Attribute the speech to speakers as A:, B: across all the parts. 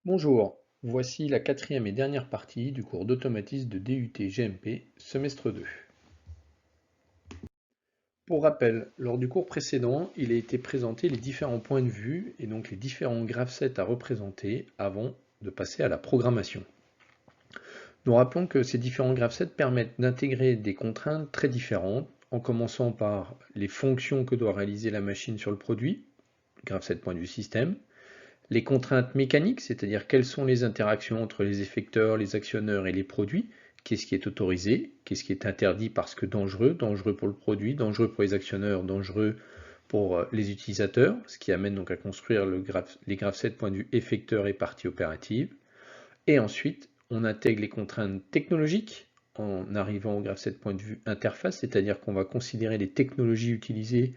A: Bonjour, voici la quatrième et dernière partie du cours d'automatisme de DUT GMP, semestre 2. Pour rappel, lors du cours précédent, il a été présenté les différents points de vue et donc les différents graph-sets à représenter avant de passer à la programmation. Nous rappelons que ces différents graph-sets permettent d'intégrer des contraintes très différentes, en commençant par les fonctions que doit réaliser la machine sur le produit, graph-set point de vue système, les contraintes mécaniques, c'est-à-dire quelles sont les interactions entre les effecteurs, les actionneurs et les produits, qu'est-ce qui est autorisé, qu'est-ce qui est interdit parce que dangereux, dangereux pour le produit, dangereux pour les actionneurs, dangereux pour les utilisateurs, ce qui amène donc à construire les graph-sets point de vue effecteur et partie opérative. Et ensuite, on intègre les contraintes technologiques en arrivant au graph-set point de vue interface, c'est-à-dire qu'on va considérer les technologies utilisées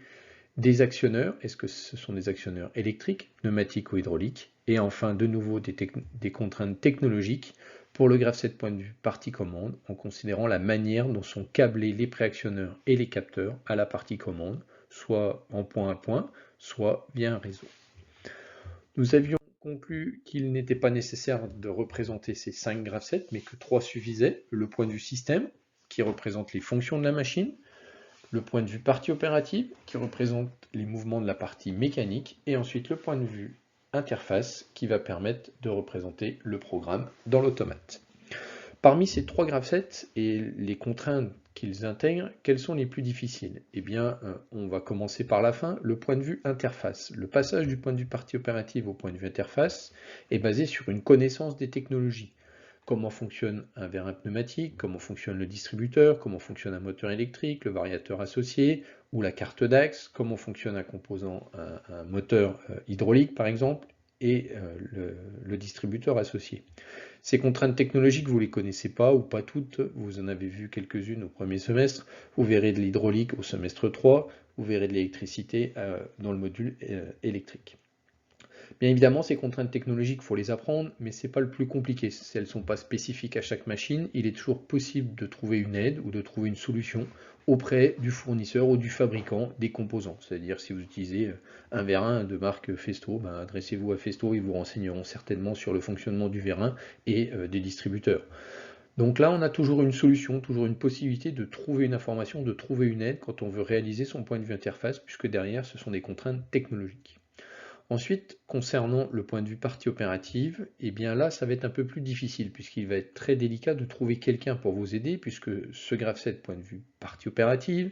A: des actionneurs, est-ce que ce sont des actionneurs électriques, pneumatiques ou hydrauliques? Et enfin, de nouveau, des contraintes technologiques pour le graph-set point de vue partie commande, en considérant la manière dont sont câblés les préactionneurs et les capteurs à la partie commande, soit en point à point, soit via un réseau. Nous avions conclu qu'il n'était pas nécessaire de représenter ces 5 graph-sets, mais que 3 suffisaient. Le point de vue système, qui représente les fonctions de la machine, le point de vue partie opérative, qui représente les mouvements de la partie mécanique, et ensuite le point de vue interface, qui va permettre de représenter le programme dans l'automate. Parmi ces 3 graph-sets et les contraintes qu'ils intègrent, quelles sont les plus difficiles? Eh bien, on va commencer par la fin, le point de vue interface. Le passage du point de vue partie opérative au point de vue interface est basé sur une connaissance des technologies. Comment fonctionne un vérin pneumatique, comment fonctionne le distributeur, comment fonctionne un moteur électrique, le variateur associé ou la carte d'axe, comment fonctionne un composant, un moteur hydraulique par exemple, et le distributeur associé. Ces contraintes technologiques, vous ne les connaissez pas ou pas toutes, vous en avez vu quelques-unes au premier semestre, vous verrez de l'hydraulique au semestre 3, vous verrez de l'électricité dans le module électrique. Bien évidemment, ces contraintes technologiques, il faut les apprendre, mais ce n'est pas le plus compliqué. Si elles ne sont pas spécifiques à chaque machine, il est toujours possible de trouver une aide ou de trouver une solution auprès du fournisseur ou du fabricant des composants. C'est-à-dire si vous utilisez un vérin de marque Festo, ben, adressez-vous à Festo, ils vous renseigneront certainement sur le fonctionnement du vérin et des distributeurs. Donc là, on a toujours une solution, toujours une possibilité de trouver une information, de trouver une aide quand on veut réaliser son point de vue interface, puisque derrière, ce sont des contraintes technologiques. Ensuite, concernant le point de vue partie opérative, eh bien là, ça va être un peu plus difficile, puisqu'il va être très délicat de trouver quelqu'un pour vous aider, puisque ce graph-set point de vue partie opérative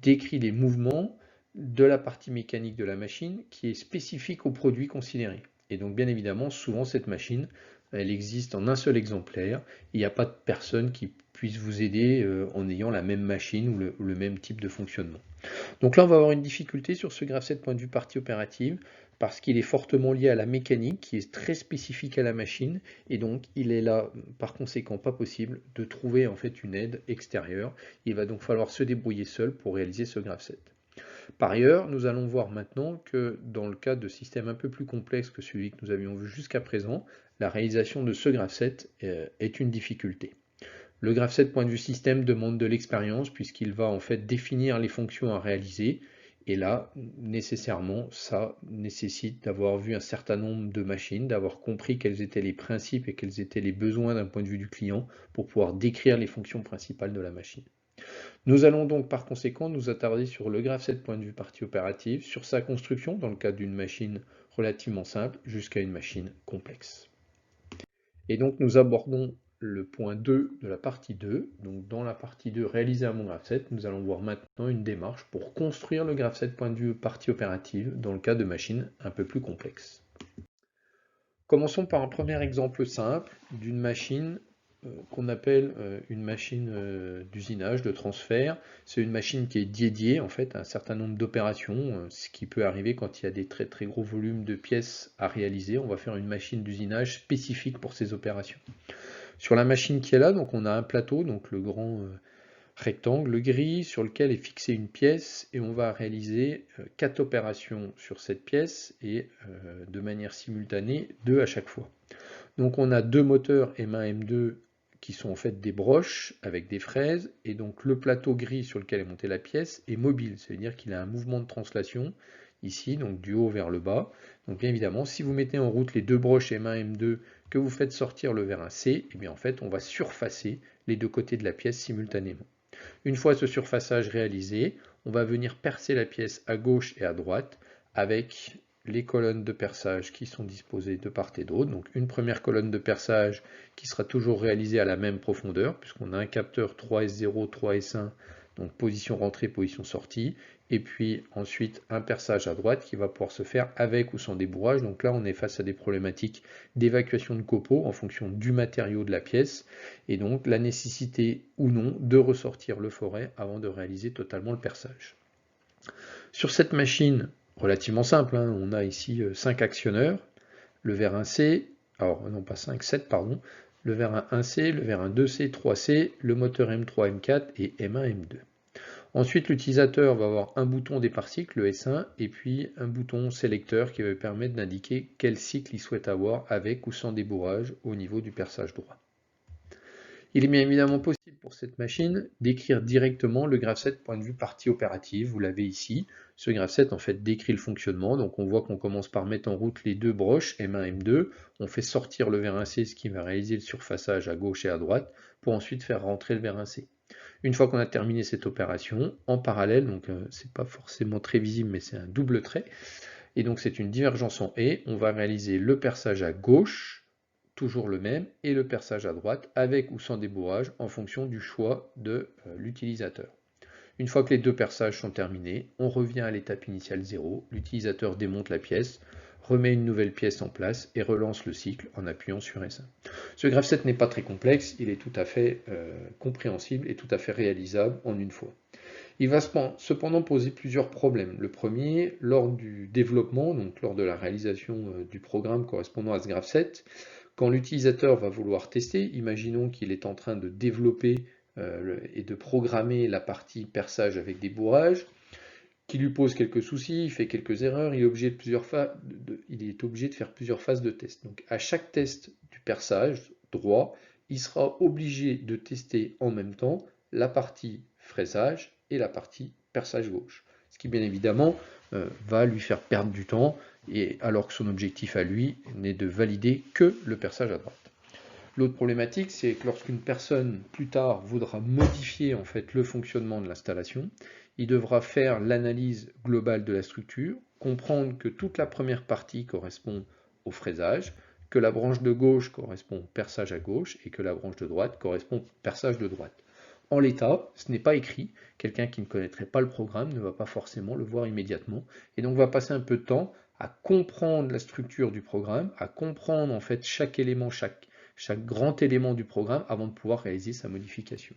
A: décrit les mouvements de la partie mécanique de la machine qui est spécifique au produit considéré. Et donc, bien évidemment, souvent, cette machine, elle existe en un seul exemplaire. Il n'y a pas de personne qui puisse vous aider en ayant la même machine ou le même type de fonctionnement. Donc là, on va avoir une difficulté sur ce graph-set point de vue partie opérative parce qu'il est fortement lié à la mécanique qui est très spécifique à la machine et donc il est là par conséquent pas possible de trouver en fait une aide extérieure. Il va donc falloir se débrouiller seul pour réaliser ce graph-set. Par ailleurs, nous allons voir maintenant que dans le cas de systèmes un peu plus complexes que celui que nous avions vu jusqu'à présent, la réalisation de ce graph-set est une difficulté. Le graph-set point de vue système demande de l'expérience puisqu'il va en fait définir les fonctions à réaliser et là, nécessairement, ça nécessite d'avoir vu un certain nombre de machines, d'avoir compris quels étaient les principes et quels étaient les besoins d'un point de vue du client pour pouvoir décrire les fonctions principales de la machine. Nous allons donc par conséquent nous attarder sur le graph-set point de vue partie opérative, sur sa construction dans le cas d'une machine relativement simple jusqu'à une machine complexe. Et donc nous abordons le point 2 de la partie 2. Donc dans la partie 2, réaliser un bon graph-set, nous allons voir maintenant une démarche pour construire le graph-set point de vue partie opérative dans le cas de machines un peu plus complexes. Commençons par un premier exemple simple d'une machine qu'on appelle une machine d'usinage, de transfert. C'est une machine qui est dédiée en fait à un certain nombre d'opérations, ce qui peut arriver quand il y a des très très gros volumes de pièces à réaliser. On va faire une machine d'usinage spécifique pour ces opérations. Sur la machine qui est là, donc on a un plateau, donc le grand rectangle gris sur lequel est fixée une pièce et on va réaliser 4 opérations sur cette pièce et de manière simultanée 2 à chaque fois. Donc on a 2 moteurs M1 M2 qui sont en fait des broches avec des fraises et donc le plateau gris sur lequel est montée la pièce est mobile, ça veut dire qu'il a un mouvement de translation, ici, donc du haut vers le bas. Donc bien évidemment, si vous mettez en route les deux broches M1 et M2, que vous faites sortir le vérin C, et bien en fait on va surfacer les deux côtés de la pièce simultanément. Une fois ce surfaçage réalisé, on va venir percer la pièce à gauche et à droite avec les colonnes de perçage qui sont disposées de part et d'autre. Donc une première colonne de perçage qui sera toujours réalisée à la même profondeur, puisqu'on a un capteur 3S0, 3S1, donc position rentrée, position sortie, et puis ensuite un perçage à droite qui va pouvoir se faire avec ou sans débourrage. Donc là on est face à des problématiques d'évacuation de copeaux en fonction du matériau de la pièce, et donc la nécessité ou non de ressortir le forêt avant de réaliser totalement le perçage. Sur cette machine relativement simple, hein, on a ici 5 actionneurs, le vérin C, alors non pas 5, 7 pardon, le vérin 1C, le vérin 2C, 3C, le moteur M3, M4 et M1, M2. Ensuite, l'utilisateur va avoir un bouton départ cycle, le S1, et puis un bouton sélecteur qui va lui permettre d'indiquer quel cycle il souhaite avoir avec ou sans débourrage au niveau du perçage droit. Il est bien évidemment possible pour cette machine d'écrire directement le graph set point de vue partie opérative, vous l'avez ici. Ce graph set en fait décrit le fonctionnement, donc on voit qu'on commence par mettre en route les deux broches M1 M2, on fait sortir le vérin C, ce qui va réaliser le surfaçage à gauche et à droite, pour ensuite faire rentrer le vérin C. Une fois qu'on a terminé cette opération, en parallèle, donc c'est pas forcément très visible mais c'est un double trait, et donc c'est une divergence en haie, on va réaliser le perçage à gauche, toujours le même, et le perçage à droite, avec ou sans débourrage, en fonction du choix de l'utilisateur. Une fois que les deux perçages sont terminés, on revient à l'étape initiale 0, l'utilisateur démonte la pièce, remet une nouvelle pièce en place et relance le cycle en appuyant sur S1. Ce graph set n'est pas très complexe, il est tout à fait compréhensible et tout à fait réalisable en une fois. Il va cependant poser plusieurs problèmes. Le premier, lors du développement, donc lors de la réalisation du programme correspondant à ce graph set, quand l'utilisateur va vouloir tester, imaginons qu'il est en train de développer et de programmer la partie perçage avec des bourrages, qui lui pose quelques soucis, il fait quelques erreurs, il est obligé de faire plusieurs phases de test. Donc à chaque test du perçage droit, il sera obligé de tester en même temps la partie fraisage et la partie perçage gauche. Ce qui bien évidemment va lui faire perdre du temps, et alors que son objectif à lui n'est de valider que le perçage à droite. L'autre problématique, c'est que lorsqu'une personne plus tard voudra modifier en fait le fonctionnement de l'installation, il devra faire l'analyse globale de la structure, comprendre que toute la première partie correspond au fraisage, que la branche de gauche correspond au perçage à gauche et que la branche de droite correspond au perçage de droite. En l'état, ce n'est pas écrit, quelqu'un qui ne connaîtrait pas le programme ne va pas forcément le voir immédiatement, et donc va passer un peu de temps à comprendre la structure du programme, à comprendre en fait chaque élément, chaque grand élément du programme avant de pouvoir réaliser sa modification.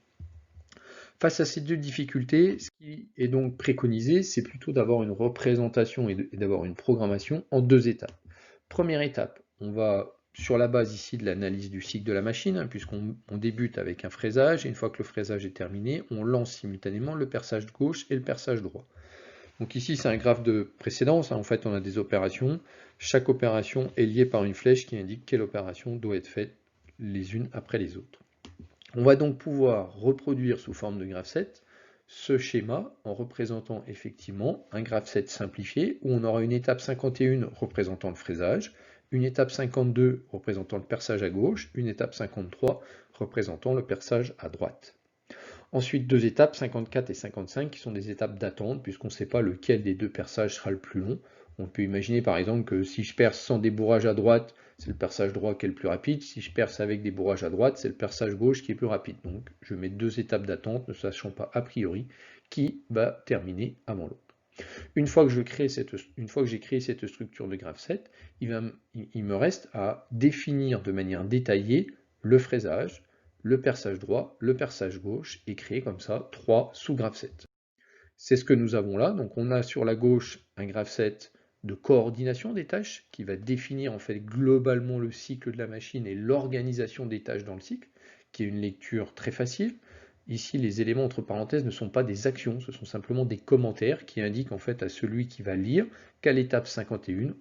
A: Face à ces deux difficultés, ce qui est donc préconisé, c'est plutôt d'avoir une représentation et d'avoir une programmation en deux étapes. Première étape, on va sur la base ici de l'analyse du cycle de la machine, puisqu'on débute avec un fraisage, et une fois que le fraisage est terminé, on lance simultanément le perçage gauche et le perçage droit. Donc ici, c'est un graphe de précédence, en fait on a des opérations, chaque opération est liée par une flèche qui indique quelle opération doit être faite les unes après les autres. On va donc pouvoir reproduire sous forme de graph set ce schéma en représentant effectivement un graph set simplifié où on aura une étape 51 représentant le fraisage, une étape 52 représentant le perçage à gauche, une étape 53 représentant le perçage à droite. Ensuite, deux étapes, 54 et 55, qui sont des étapes d'attente, puisqu'on ne sait pas lequel des deux perçages sera le plus long. On peut imaginer par exemple que si je perce sans débourrage à droite, c'est le perçage droit qui est le plus rapide. Si je perce avec débourrage à droite, c'est le perçage gauche qui est plus rapide. Donc je mets deux étapes d'attente, ne sachant pas a priori qui va terminer avant l'autre. Une fois que j'ai créé cette structure de graph set, il me reste à définir de manière détaillée le fraisage, le perçage droit, le perçage gauche, et créer comme ça 3 sous-graph sets. C'est ce que nous avons là. Donc on a sur la gauche un graph set de coordination des tâches qui va définir en fait globalement le cycle de la machine et l'organisation des tâches dans le cycle, qui est une lecture très facile. Ici, les éléments entre parenthèses ne sont pas des actions, ce sont simplement des commentaires qui indiquent en fait à celui qui va lire qu'à l'étape 51,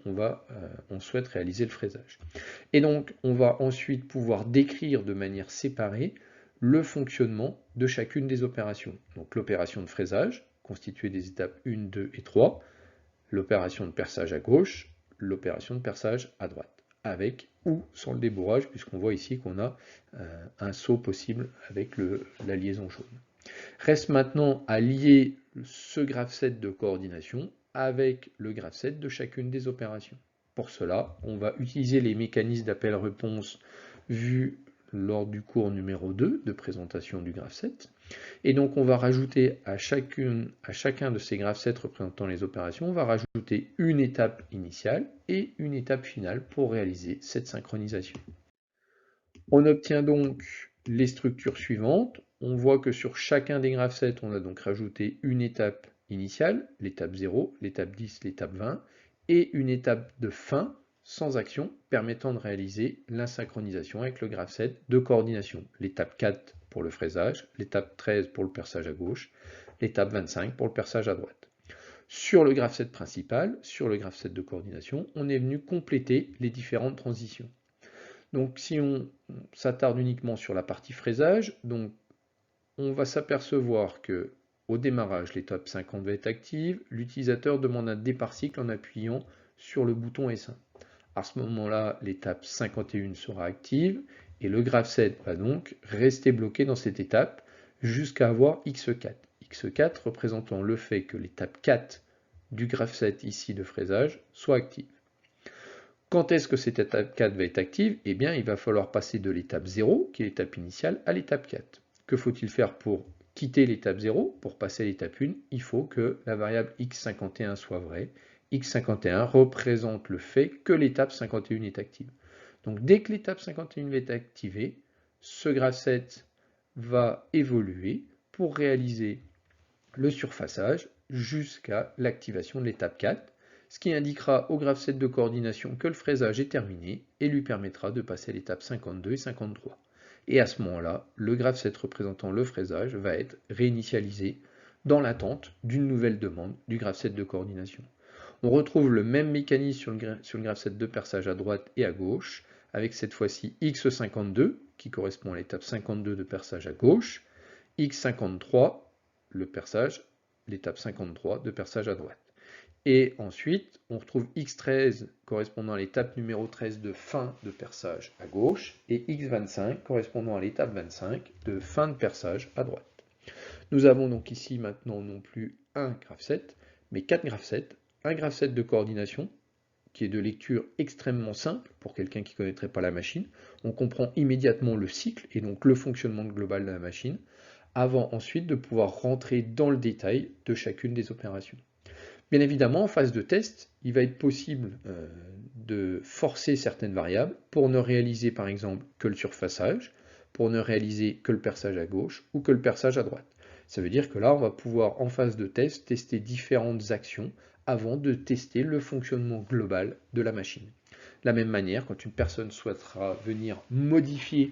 A: on souhaite réaliser le fraisage. Et donc, on va ensuite pouvoir décrire de manière séparée le fonctionnement de chacune des opérations. Donc l'opération de fraisage, constituée des étapes 1, 2 et 3, l'opération de perçage à gauche, l'opération de perçage à droite, avec ou sans le débourrage, puisqu'on voit ici qu'on a un saut possible avec la liaison jaune. Reste maintenant à lier ce graph-set de coordination avec le graph-set de chacune des opérations. Pour cela, on va utiliser les mécanismes d'appel-réponse vus lors du cours numéro 2 de présentation du graph-set. Et donc on va rajouter à chacun de ces graph-sets représentant les opérations, on va rajouter une étape initiale et une étape finale pour réaliser cette synchronisation. On obtient donc les structures suivantes. On voit que sur chacun des graph-sets, on a donc rajouté une étape initiale, l'étape 0, l'étape 10, l'étape 20, et une étape de fin sans action permettant de réaliser l'insynchronisation avec le graph-set de coordination. L'étape 4 pour le fraisage, l'étape 13 pour le perçage à gauche, l'étape 25 pour le perçage à droite. Sur le graph-set principal, sur le graph-set de coordination, on est venu compléter les différentes transitions. Donc si on s'attarde uniquement sur la partie fraisage, donc on va s'apercevoir que au démarrage, l'étape 50 va être active, l'utilisateur demande un départ cycle en appuyant sur le bouton S1. À ce moment-là, l'étape 51 sera active et le graph-set va donc rester bloqué dans cette étape jusqu'à avoir X4. X4 représentant le fait que l'étape 4 du graph-set ici de fraisage soit active. Quand est-ce que cette étape 4 va être active? Eh bien, il va falloir passer de l'étape 0, qui est l'étape initiale, à l'étape 4. Que faut-il faire pour quitter l'étape 0? Pour passer à l'étape 1, il faut que la variable x51 soit vraie. x51 représente le fait que l'étape 51 est active. Donc, dès que l'étape 51 est activée, ce graph-set va évoluer pour réaliser le surfaçage jusqu'à l'activation de l'étape 4. Ce qui indiquera au graph-set de coordination que le fraisage est terminé et lui permettra de passer à l'étape 52 et 53. Et à ce moment-là, le graph-set représentant le fraisage va être réinitialisé dans l'attente d'une nouvelle demande du graph-set de coordination. On retrouve le même mécanisme sur le graph-set de perçage à droite et à gauche, avec cette fois-ci x52 qui correspond à l'étape 52 de perçage à gauche, x53 le perçage, l'étape 53 de perçage à droite. Et ensuite, on retrouve X13 correspondant à l'étape numéro 13 de fin de perçage à gauche et X25 correspondant à l'étape 25 de fin de perçage à droite. Nous avons donc ici maintenant non plus un graph-set, mais 4 graph-sets. Un graph-set de coordination qui est de lecture extrêmement simple pour quelqu'un qui ne connaîtrait pas la machine. On comprend immédiatement le cycle et donc le fonctionnement global de la machine, avant ensuite de pouvoir rentrer dans le détail de chacune des opérations. Bien évidemment, en phase de test, il va être possible de forcer certaines variables pour ne réaliser par exemple que le surfaçage, pour ne réaliser que le perçage à gauche ou que le perçage à droite. Ça veut dire que là, on va pouvoir en phase de test tester différentes actions avant de tester le fonctionnement global de la machine. De la même manière, quand une personne souhaitera venir modifier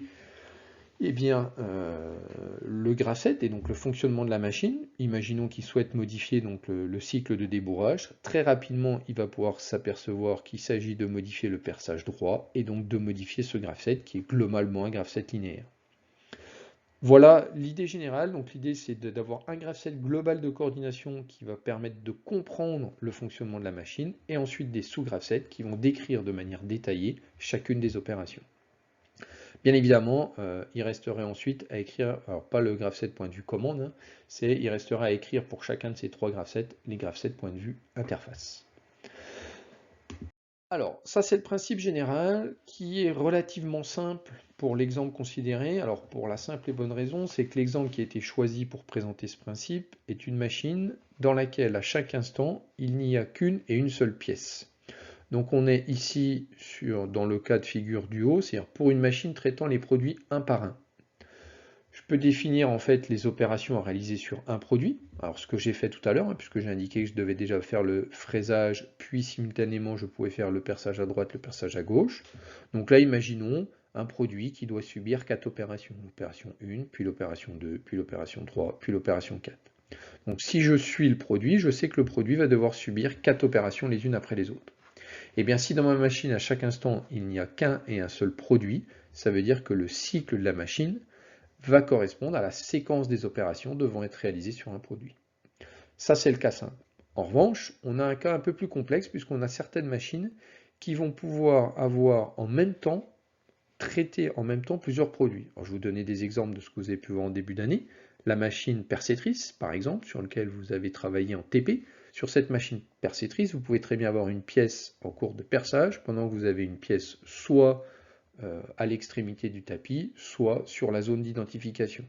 A: le graph-set et donc le fonctionnement de la machine, imaginons qu'il souhaite modifier donc le cycle de débourrage, très rapidement il va pouvoir s'apercevoir qu'il s'agit de modifier le perçage droit et donc de modifier ce graph-set qui est globalement un graph-set linéaire. Voilà l'idée générale, donc l'idée c'est d'avoir un graph-set global de coordination qui va permettre de comprendre le fonctionnement de la machine et ensuite des sous-graph-sets qui vont décrire de manière détaillée chacune des opérations. Bien évidemment, il resterait ensuite à écrire, alors pas le graph-set point de vue commande, hein, il restera à écrire pour chacun de ces trois graph-sets, les graph-sets point de vue interface. Alors, ça c'est le principe général qui est relativement simple pour l'exemple considéré. Alors, pour la simple et bonne raison, c'est que l'exemple qui a été choisi pour présenter ce principe est une machine dans laquelle, à chaque instant, il n'y a qu'une et une seule pièce. Donc on est ici dans le cas de figure du haut, c'est-à-dire pour une machine traitant les produits un par un. Je peux définir en fait les opérations à réaliser sur un produit. Alors ce que j'ai fait tout à l'heure, puisque j'ai indiqué que je devais déjà faire le fraisage, puis simultanément je pouvais faire le perçage à droite, le perçage à gauche. Donc là, imaginons un produit qui doit subir 4 opérations. L'opération 1, puis l'opération 2, puis l'opération 3, puis l'opération 4. Donc si je suis le produit, je sais que le produit va devoir subir 4 opérations les unes après les autres. Et bien si dans ma machine, à chaque instant, il n'y a qu'un et un seul produit, ça veut dire que le cycle de la machine va correspondre à la séquence des opérations devant être réalisées sur un produit. Ça, c'est le cas simple. En revanche, on a un cas un peu plus complexe puisqu'on a certaines machines qui vont pouvoir avoir en même temps, traiter en même temps plusieurs produits. Alors, je vais vous donner des exemples de ce que vous avez pu voir en début d'année. La machine percétrice, par exemple, sur laquelle vous avez travaillé en TP. Sur cette machine percétrice, vous pouvez très bien avoir une pièce en cours de perçage pendant que vous avez une pièce soit à l'extrémité du tapis, soit sur la zone d'identification.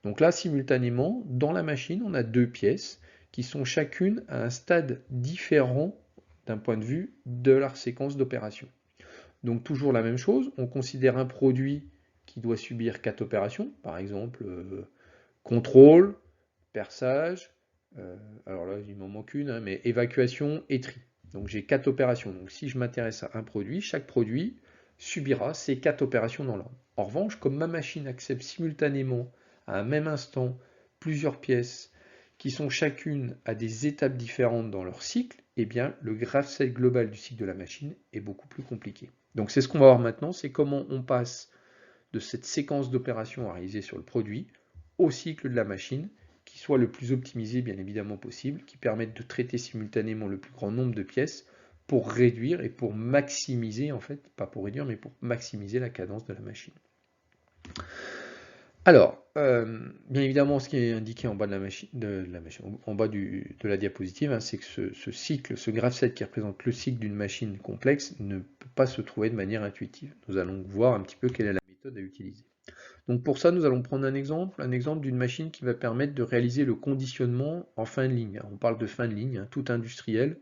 A: Donc là, simultanément, dans la machine, on a deux pièces qui sont chacune à un stade différent d'un point de vue de leur séquence d'opération. Donc toujours la même chose, on considère un produit qui doit subir 4 opérations, par exemple contrôle, perçage, alors là il m'en manque une, hein, mais évacuation et tri. Donc j'ai 4 opérations. Donc si je m'intéresse à un produit, chaque produit subira ces 4 opérations dans l'ordre. En revanche, comme ma machine accepte simultanément à un même instant plusieurs pièces qui sont chacune à des étapes différentes dans leur cycle, eh bien le graph-set global du cycle de la machine est beaucoup plus compliqué. Donc c'est ce qu'on va voir maintenant, c'est comment on passe de cette séquence d'opérations à réaliser sur le produit au cycle de la machine, qui soit le plus optimisé bien évidemment possible, qui permette de traiter simultanément le plus grand nombre de pièces pour réduire et pour maximiser, en fait, pas pour réduire, mais pour maximiser la cadence de la machine. Alors, bien évidemment, ce qui est indiqué en bas de la machine, en bas de la diapositive, hein, c'est que ce cycle, ce graph-set qui représente le cycle d'une machine complexe ne peut pas se trouver de manière intuitive. Nous allons voir un petit peu quelle est la méthode à utiliser. Donc pour ça, nous allons prendre un exemple d'une machine qui va permettre de réaliser le conditionnement en fin de ligne. On parle de fin de ligne, hein, tout industriel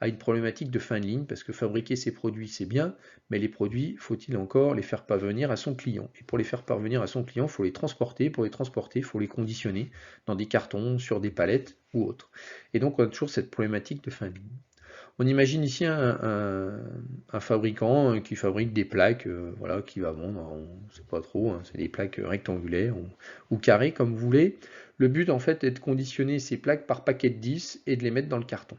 A: a une problématique de fin de ligne, parce que fabriquer ses produits, c'est bien, mais les produits, faut-il encore les faire parvenir à son client? Et pour les faire parvenir à son client, il faut les transporter. Pour les transporter, il faut les conditionner dans des cartons, sur des palettes ou autres. Et donc on a toujours cette problématique de fin de ligne. On imagine ici un fabricant qui fabrique des plaques, voilà, qui va vendre, on ne sait pas trop, hein, c'est des plaques rectangulaires ou carrées comme vous voulez. Le but en fait est de conditionner ces plaques par paquet de 10 et de les mettre dans le carton.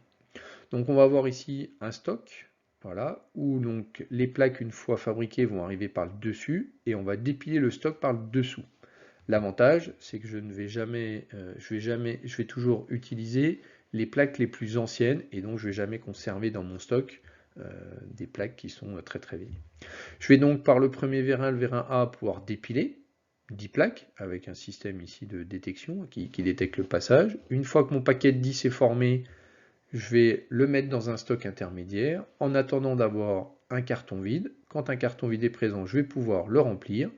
A: Donc on va avoir ici un stock, voilà, où donc les plaques une fois fabriquées vont arriver par le dessus et on va dépiler le stock par le dessous. L'avantage, c'est que je vais toujours utiliser les plaques les plus anciennes et donc je ne vais jamais conserver dans mon stock des plaques qui sont très très vieilles. Je vais donc par le premier vérin, le vérin A, pouvoir dépiler 10 plaques avec un système ici de détection qui détecte le passage. Une fois que mon paquet de 10 est formé, je vais le mettre dans un stock intermédiaire en attendant d'avoir un carton vide. Quand un carton vide est présent, je vais pouvoir le remplir.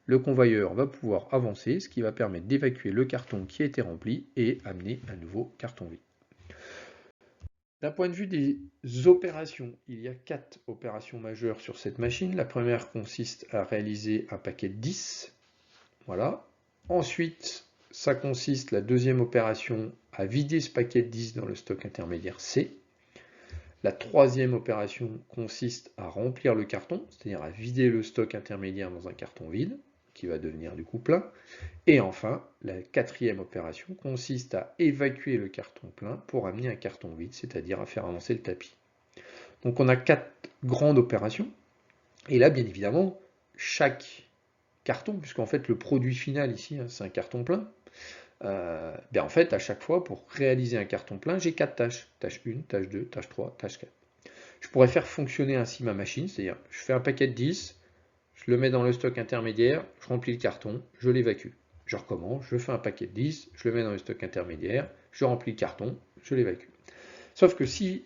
A: Le convoyeur va pouvoir avancer, ce qui va permettre d'évacuer le carton qui a été rempli et amener un nouveau carton vide. D'un point de vue des opérations, il y a 4 opérations majeures sur cette machine. La première consiste à réaliser un paquet de 10. Voilà. Ensuite, ça consiste, la deuxième opération, à vider ce paquet de 10 dans le stock intermédiaire C. La troisième opération consiste à remplir le carton, c'est-à-dire à vider le stock intermédiaire dans un carton vide, qui va devenir du coup plein. Et enfin, la quatrième opération consiste à évacuer le carton plein pour amener un carton vide, c'est-à-dire à faire avancer le tapis. Donc on a 4 grandes opérations. Et là, bien évidemment, chaque carton, puisqu'en fait le produit final ici, hein, c'est un carton plein, en fait, à chaque fois, pour réaliser un carton plein, j'ai 4 tâches. Tâche 1, tâche 2, tâche 3, tâche 4. Je pourrais faire fonctionner ainsi ma machine, c'est-à-dire je fais un paquet de 10, je le mets dans le stock intermédiaire, je remplis le carton, je l'évacue. Je recommence, je fais un paquet de 10, je le mets dans le stock intermédiaire, je remplis le carton, je l'évacue. Sauf que si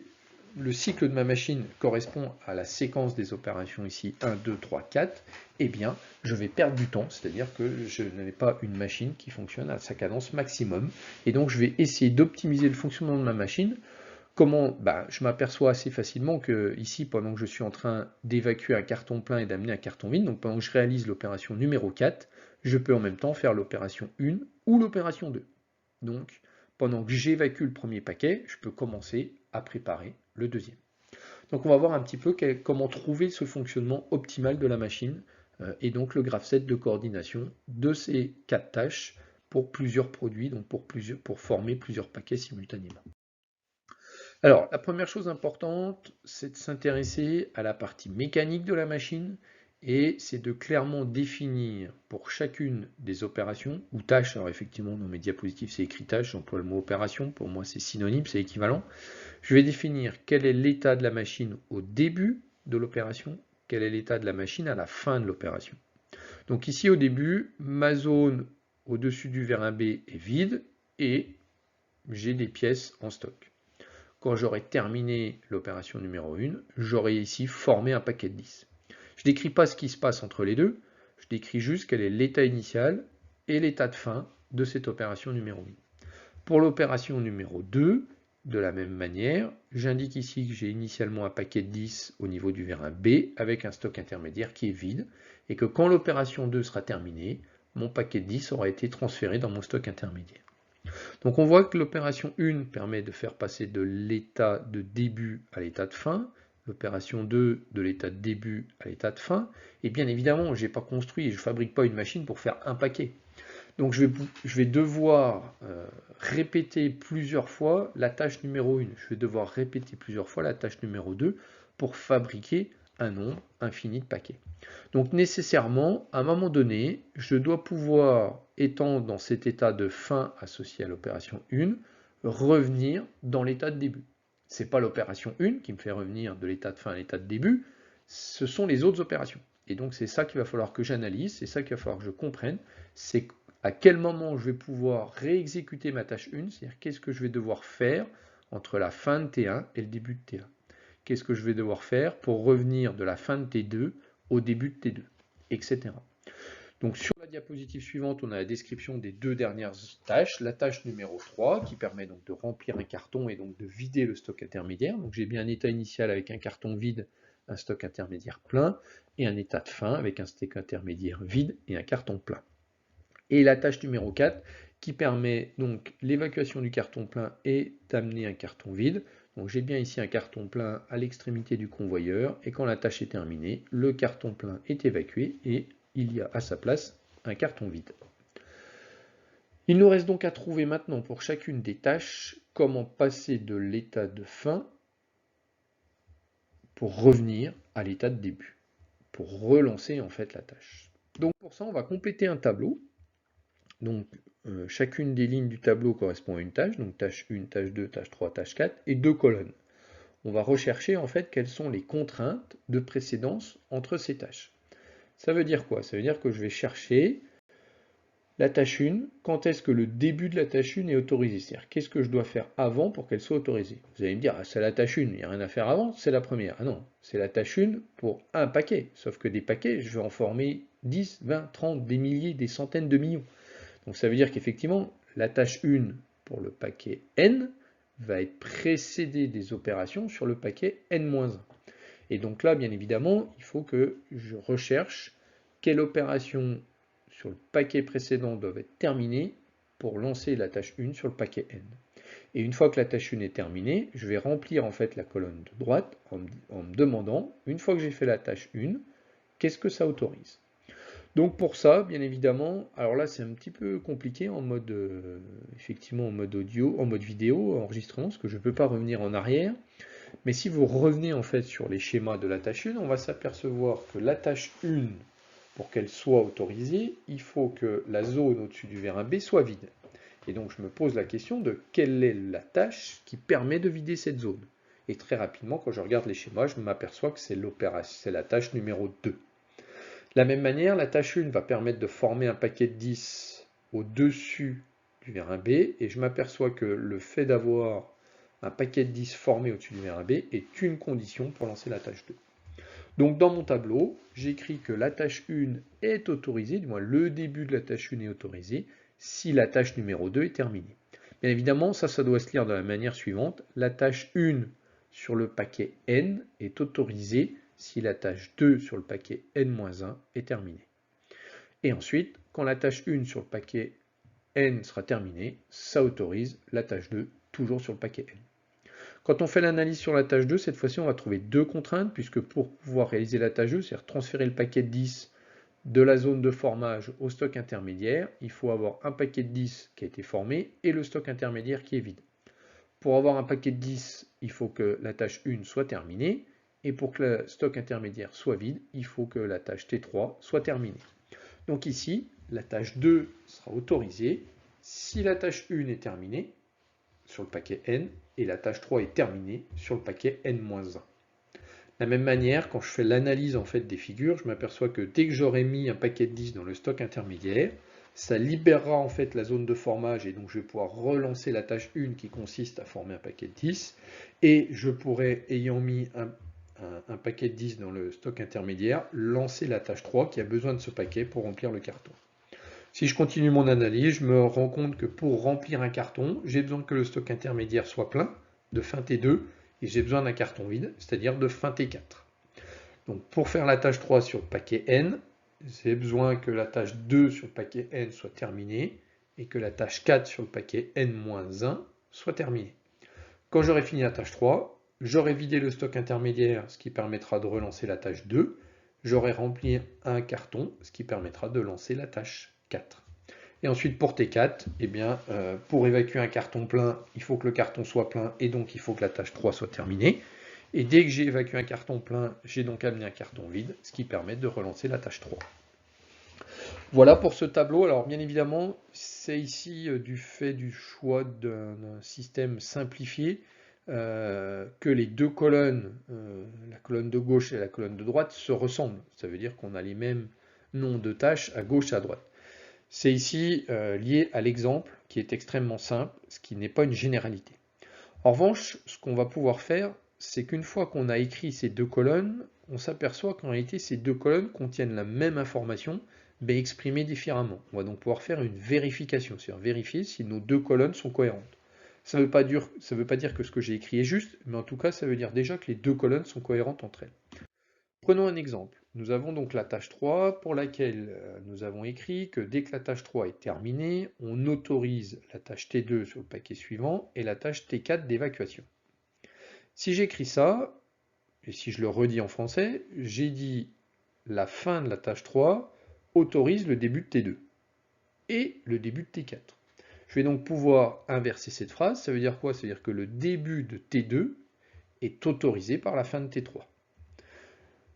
A: le cycle de ma machine correspond à la séquence des opérations ici 1, 2, 3, 4, eh bien je vais perdre du temps, c'est-à-dire que je n'ai pas une machine qui fonctionne à sa cadence maximum, et donc je vais essayer d'optimiser le fonctionnement de ma machine. Comment? Je m'aperçois assez facilement que ici, pendant que je suis en train d'évacuer un carton plein et d'amener un carton vide, donc pendant que je réalise l'opération numéro 4, je peux en même temps faire l'opération 1 ou l'opération 2. Donc, pendant que j'évacue le premier paquet, je peux commencer à préparer le deuxième. Donc on va voir un petit peu comment trouver ce fonctionnement optimal de la machine et donc le graph-set de coordination de ces 4 tâches pour plusieurs produits, donc pour former plusieurs paquets simultanément. Alors, la première chose importante, c'est de s'intéresser à la partie mécanique de la machine et c'est de clairement définir pour chacune des opérations, ou tâches, alors effectivement dans mes diapositives c'est écrit tâche, j'emploie le mot opération, pour moi c'est synonyme, c'est équivalent. Je vais définir quel est l'état de la machine au début de l'opération, quel est l'état de la machine à la fin de l'opération. Donc ici au début, ma zone au-dessus du vérin B est vide et j'ai des pièces en stock. Quand j'aurai terminé l'opération numéro 1, j'aurai ici formé un paquet de 10. Je ne décris pas ce qui se passe entre les deux, je décris juste quel est l'état initial et l'état de fin de cette opération numéro 1. Pour l'opération numéro 2, de la même manière, j'indique ici que j'ai initialement un paquet de 10 au niveau du vérin B avec un stock intermédiaire qui est vide et que quand l'opération 2 sera terminée, mon paquet de 10 aura été transféré dans mon stock intermédiaire. Donc on voit que l'opération 1 permet de faire passer de l'état de début à l'état de fin, l'opération 2 de l'état de début à l'état de fin, et bien évidemment je n'ai pas construit et je ne fabrique pas une machine pour faire un paquet. Donc je vais devoir répéter plusieurs fois la tâche numéro 1, je vais devoir répéter plusieurs fois la tâche numéro 2 pour fabriquer un nombre infini de paquets. Donc nécessairement, à un moment donné, je dois pouvoir, étant dans cet état de fin associé à l'opération 1, revenir dans l'état de début. Ce n'est pas l'opération 1 qui me fait revenir de l'état de fin à l'état de début, ce sont les autres opérations. Et donc c'est ça qu'il va falloir que j'analyse, c'est ça qu'il va falloir que je comprenne, c'est à quel moment je vais pouvoir réexécuter ma tâche 1, c'est-à-dire qu'est-ce que je vais devoir faire entre la fin de T1 et le début de T1. Qu'est-ce que je vais devoir faire pour revenir de la fin de T2 au début de T2, etc. Donc sur la diapositive suivante, on a la description des deux dernières tâches. La tâche numéro 3 qui permet donc de remplir un carton et donc de vider le stock intermédiaire. Donc j'ai bien un état initial avec un carton vide, un stock intermédiaire plein, et un état de fin avec un stock intermédiaire vide et un carton plein. Et la tâche numéro 4 qui permet donc l'évacuation du carton plein et d'amener un carton vide. Donc j'ai bien ici un carton plein à l'extrémité du convoyeur et quand la tâche est terminée, le carton plein est évacué et il y a à sa place un carton vide. Il nous reste donc à trouver maintenant pour chacune des tâches comment passer de l'état de fin pour revenir à l'état de début, pour relancer en fait la tâche. Donc pour ça on va compléter un tableau. Donc chacune des lignes du tableau correspond à une tâche, donc tâche 1, tâche 2, tâche 3, tâche 4, et deux colonnes. On va rechercher en fait quelles sont les contraintes de précédence entre ces tâches. Ça veut dire quoi? Ça veut dire que je vais chercher la tâche 1, quand est-ce que le début de la tâche 1 est autorisé? C'est-à-dire qu'est-ce que je dois faire avant pour qu'elle soit autorisée? Vous allez me dire, ah, c'est la tâche 1, il n'y a rien à faire avant, c'est la première. Ah non, c'est la tâche 1 pour un paquet, sauf que des paquets, je vais en former 10, 20, 30, des milliers, des centaines de millions. Donc ça veut dire qu'effectivement, la tâche 1 pour le paquet n va être précédée des opérations sur le paquet n-1. Et donc là, bien évidemment, il faut que je recherche quelle opération sur le paquet précédent doit être terminée pour lancer la tâche 1 sur le paquet n. Et une fois que la tâche 1 est terminée, je vais remplir en fait la colonne de droite en me demandant, une fois que j'ai fait la tâche 1, qu'est-ce que ça autorise? Donc pour ça, bien évidemment, alors là c'est un petit peu compliqué en mode, effectivement en mode audio, en mode vidéo, enregistrement, parce que je ne peux pas revenir en arrière. Mais si vous revenez en fait sur les schémas de la tâche 1, on va s'apercevoir que la tâche 1, pour qu'elle soit autorisée, il faut que la zone au-dessus du vérin B soit vide. Et donc je me pose la question de quelle est la tâche qui permet de vider cette zone. Et très rapidement, quand je regarde les schémas, je m'aperçois que c'est la tâche numéro 2. De la même manière, la tâche 1 va permettre de former un paquet de 10 au-dessus du vérin B, et je m'aperçois que le fait d'avoir un paquet de 10 formé au-dessus du vérin B est une condition pour lancer la tâche 2. Donc dans mon tableau, j'écris que la tâche 1 est autorisée, du moins le début de la tâche 1 est autorisé, si la tâche numéro 2 est terminée. Bien évidemment, ça doit se lire de la manière suivante. La tâche 1 sur le paquet n est autorisée si la tâche 2 sur le paquet n-1 est terminée. Et ensuite, quand la tâche 1 sur le paquet n sera terminée, ça autorise la tâche 2 toujours sur le paquet n. Quand on fait l'analyse sur la tâche 2, cette fois-ci on va trouver deux contraintes, puisque pour pouvoir réaliser la tâche 2, c'est-à-dire transférer le paquet de 10 de la zone de formage au stock intermédiaire, il faut avoir un paquet de 10 qui a été formé et le stock intermédiaire qui est vide. Pour avoir un paquet de 10, il faut que la tâche 1 soit terminée, Et pour que le stock intermédiaire soit vide, il faut que la tâche T3 soit terminée. Donc ici, la tâche 2 sera autorisée si la tâche 1 est terminée sur le paquet N et la tâche 3 est terminée sur le paquet N-1. De la même manière, quand je fais l'analyse en fait des figures, je m'aperçois que dès que j'aurai mis un paquet de 10 dans le stock intermédiaire, ça libérera en fait la zone de formage et donc je vais pouvoir relancer la tâche 1 qui consiste à former un paquet de 10 et je pourrais, ayant mis un paquet de 10 dans le stock intermédiaire, lancer la tâche 3 qui a besoin de ce paquet pour remplir le carton. Si je continue mon analyse, je me rends compte que pour remplir un carton, j'ai besoin que le stock intermédiaire soit plein de fin T2 et j'ai besoin d'un carton vide, c'est-à-dire de fin T4. Donc pour faire la tâche 3 sur le paquet N, j'ai besoin que la tâche 2 sur le paquet N soit terminée et que la tâche 4 sur le paquet N-1 soit terminée. Quand j'aurai fini la tâche 3, j'aurai vidé le stock intermédiaire, ce qui permettra de relancer la tâche 2. J'aurai rempli un carton, ce qui permettra de lancer la tâche 4. Et ensuite pour T4, eh bien, pour évacuer un carton plein, il faut que le carton soit plein et donc il faut que la tâche 3 soit terminée. Et dès que j'ai évacué un carton plein, j'ai donc amené un carton vide, ce qui permet de relancer la tâche 3. Voilà pour ce tableau. Alors bien évidemment, c'est ici du fait du choix d'un système simplifié que les deux colonnes, la colonne de gauche et la colonne de droite, se ressemblent. Ça veut dire qu'on a les mêmes noms de tâches à gauche et à droite. C'est ici lié à l'exemple qui est extrêmement simple, ce qui n'est pas une généralité. En revanche, ce qu'on va pouvoir faire, c'est qu'une fois qu'on a écrit ces deux colonnes, on s'aperçoit qu'en réalité ces deux colonnes contiennent la même information, mais exprimée différemment. On va donc pouvoir faire une vérification, c'est-à-dire vérifier si nos deux colonnes sont cohérentes. Ça ne veut pas dire que ce que j'ai écrit est juste, mais en tout cas ça veut dire déjà que les deux colonnes sont cohérentes entre elles. Prenons un exemple. Nous avons donc la tâche 3 pour laquelle nous avons écrit que dès que la tâche 3 est terminée, on autorise la tâche T2 sur le paquet suivant et la tâche T4 d'évacuation. Si j'écris ça, et si je le redis en français, j'ai dit la fin de la tâche 3 autorise le début de T2 et le début de T4. Je vais donc pouvoir inverser cette phrase. Ça veut dire quoi? Ça veut dire que le début de T2 est autorisé par la fin de T3.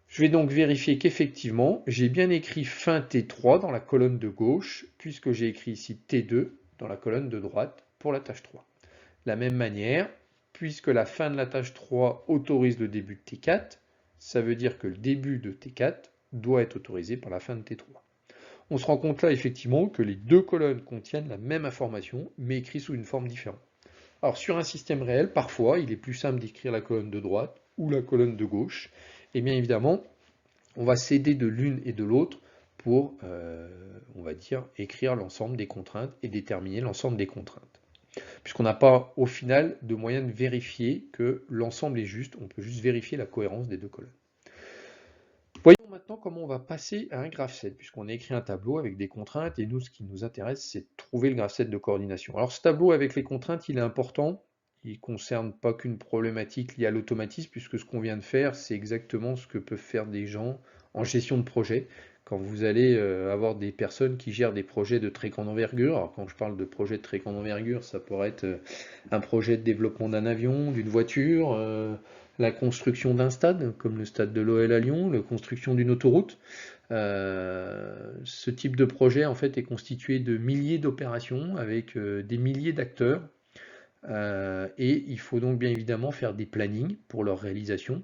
A: Je vais donc vérifier qu'effectivement, j'ai bien écrit fin T3 dans la colonne de gauche, puisque j'ai écrit ici T2 dans la colonne de droite pour la tâche 3. De la même manière, puisque la fin de la tâche 3 autorise le début de T4, ça veut dire que le début de T4 doit être autorisé par la fin de T3. On se rend compte là effectivement que les deux colonnes contiennent la même information, mais écrites sous une forme différente. Alors sur un système réel, parfois, il est plus simple d'écrire la colonne de droite ou la colonne de gauche. Et bien évidemment, on va s'aider de l'une et de l'autre pour, on va dire, écrire l'ensemble des contraintes et déterminer l'ensemble des contraintes. Puisqu'on n'a pas, au final, de moyen de vérifier que l'ensemble est juste, on peut juste vérifier la cohérence des deux colonnes. Voyons maintenant comment on va passer à un graph set, puisqu'on a écrit un tableau avec des contraintes, et nous, ce qui nous intéresse, c'est de trouver le graph set de coordination. Alors ce tableau avec les contraintes, il est important, il ne concerne pas qu'une problématique liée à l'automatisme, puisque ce qu'on vient de faire, c'est exactement ce que peuvent faire des gens en gestion de projet. Quand vous allez avoir des personnes qui gèrent des projets de très grande envergure, alors quand je parle de projets de très grande envergure, ça pourrait être un projet de développement d'un avion, d'une voiture, la construction d'un stade, comme le stade de l'OL à Lyon, la construction d'une autoroute. Ce type de projet en fait est constitué de milliers d'opérations avec des milliers d'acteurs et il faut donc bien évidemment faire des plannings pour leur réalisation.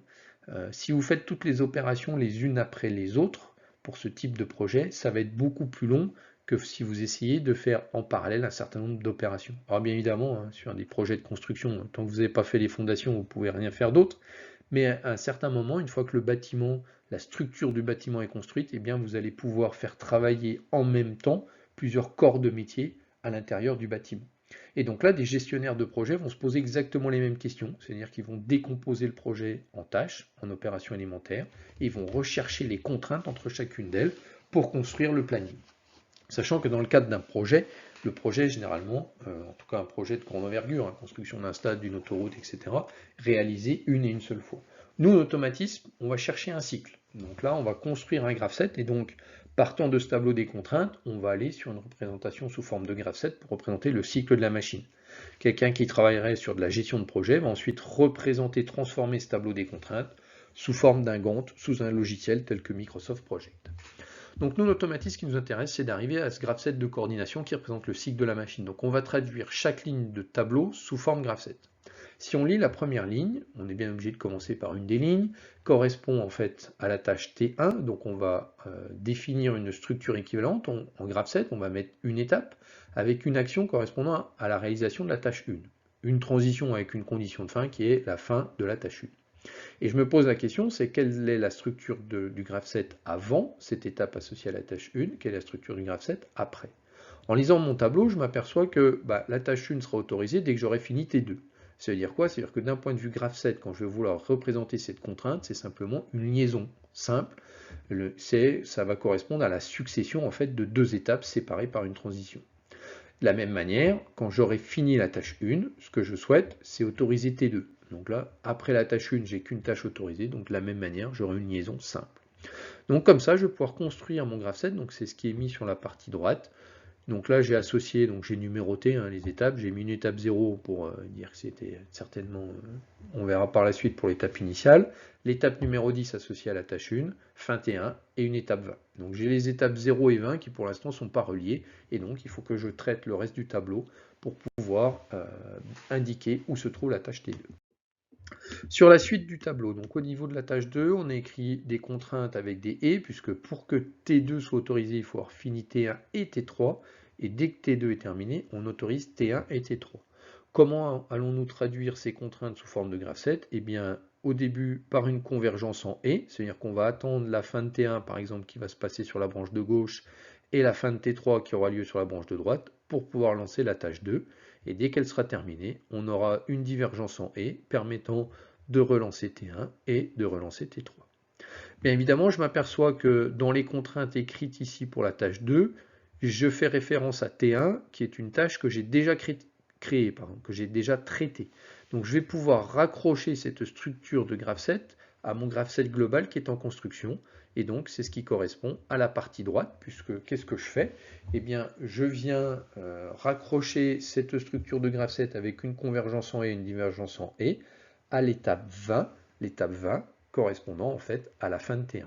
A: Si vous faites toutes les opérations les unes après les autres pour ce type de projet, ça va être beaucoup plus long que si vous essayez de faire en parallèle un certain nombre d'opérations. Alors bien évidemment, sur des projets de construction, tant que vous n'avez pas fait les fondations, vous ne pouvez rien faire d'autre, mais à un certain moment, une fois que le bâtiment, la structure du bâtiment est construite, eh bien vous allez pouvoir faire travailler en même temps plusieurs corps de métier à l'intérieur du bâtiment. Et donc là, des gestionnaires de projet vont se poser exactement les mêmes questions, c'est-à-dire qu'ils vont décomposer le projet en tâches, en opérations élémentaires, et ils vont rechercher les contraintes entre chacune d'elles pour construire le planning. Sachant que dans le cadre d'un projet, le projet généralement, en tout cas un projet de grande envergure, construction d'un stade, d'une autoroute, etc., réalisé une et une seule fois. Nous, en automatisme, on va chercher un cycle. Donc là, on va construire un graph set, et donc, partant de ce tableau des contraintes, on va aller sur une représentation sous forme de graph set pour représenter le cycle de la machine. Quelqu'un qui travaillerait sur de la gestion de projet va ensuite représenter, transformer ce tableau des contraintes sous forme d'un Gantt, sous un logiciel tel que Microsoft Project. Donc nous, l'automatisme qui nous intéresse, c'est d'arriver à ce graph set de coordination qui représente le cycle de la machine. Donc on va traduire chaque ligne de tableau sous forme graph set. Si on lit la première ligne, on est bien obligé de commencer par une des lignes, correspond en fait à la tâche T1, donc on va définir une structure équivalente. En graph set, on va mettre une étape avec une action correspondant à la réalisation de la tâche 1. Une transition avec une condition de fin qui est la fin de la tâche 1. Et je me pose la question, c'est quelle est la structure du graph set avant cette étape associée à la tâche 1, quelle est la structure du graph set après. En lisant mon tableau, je m'aperçois que la tâche 1 sera autorisée dès que j'aurai fini T2. Ça veut dire quoi? C'est-à-dire que d'un point de vue graph set, quand je vais vouloir représenter cette contrainte, c'est simplement une liaison simple. Ça va correspondre à la succession en fait de deux étapes séparées par une transition. De la même manière, quand j'aurai fini la tâche 1, ce que je souhaite, c'est autoriser T2. Donc là, après la tâche 1, j'ai qu'une tâche autorisée, donc de la même manière, j'aurai une liaison simple. Donc comme ça, je vais pouvoir construire mon graph set, donc c'est ce qui est mis sur la partie droite. Donc là, j'ai associé, donc j'ai numéroté les étapes, j'ai mis une étape 0 pour dire que c'était certainement, on verra par la suite pour l'étape initiale, l'étape numéro 10 associée à la tâche 1, fin T1, et une étape 20. Donc j'ai les étapes 0 et 20 qui pour l'instant ne sont pas reliées, et donc il faut que je traite le reste du tableau pour pouvoir indiquer où se trouve la tâche T2. Sur la suite du tableau, donc au niveau de la tâche 2, on a écrit des contraintes avec des et, puisque pour que T2 soit autorisé, il faut avoir fini T1 et T3, et dès que T2 est terminé, on autorise T1 et T3. Comment allons-nous traduire ces contraintes sous forme de graph set? Eh bien, au début, par une convergence en et, c'est-à-dire qu'on va attendre la fin de T1, par exemple, qui va se passer sur la branche de gauche, et la fin de T3 qui aura lieu sur la branche de droite, pour pouvoir lancer la tâche 2. Et dès qu'elle sera terminée, on aura une divergence en et, permettant de relancer T1 et de relancer T3. Bien évidemment, je m'aperçois que dans les contraintes écrites ici pour la tâche 2, je fais référence à T1, qui est une tâche que j'ai déjà créée, que j'ai déjà traitée. Donc je vais pouvoir raccrocher cette structure de graph set à mon graph set global qui est en construction. Et donc c'est ce qui correspond à la partie droite, puisque qu'est-ce que je fais? Eh bien, je viens raccrocher cette structure de graph set avec une convergence en et et une divergence en et à l'étape 20 correspondant en fait à la fin de T1.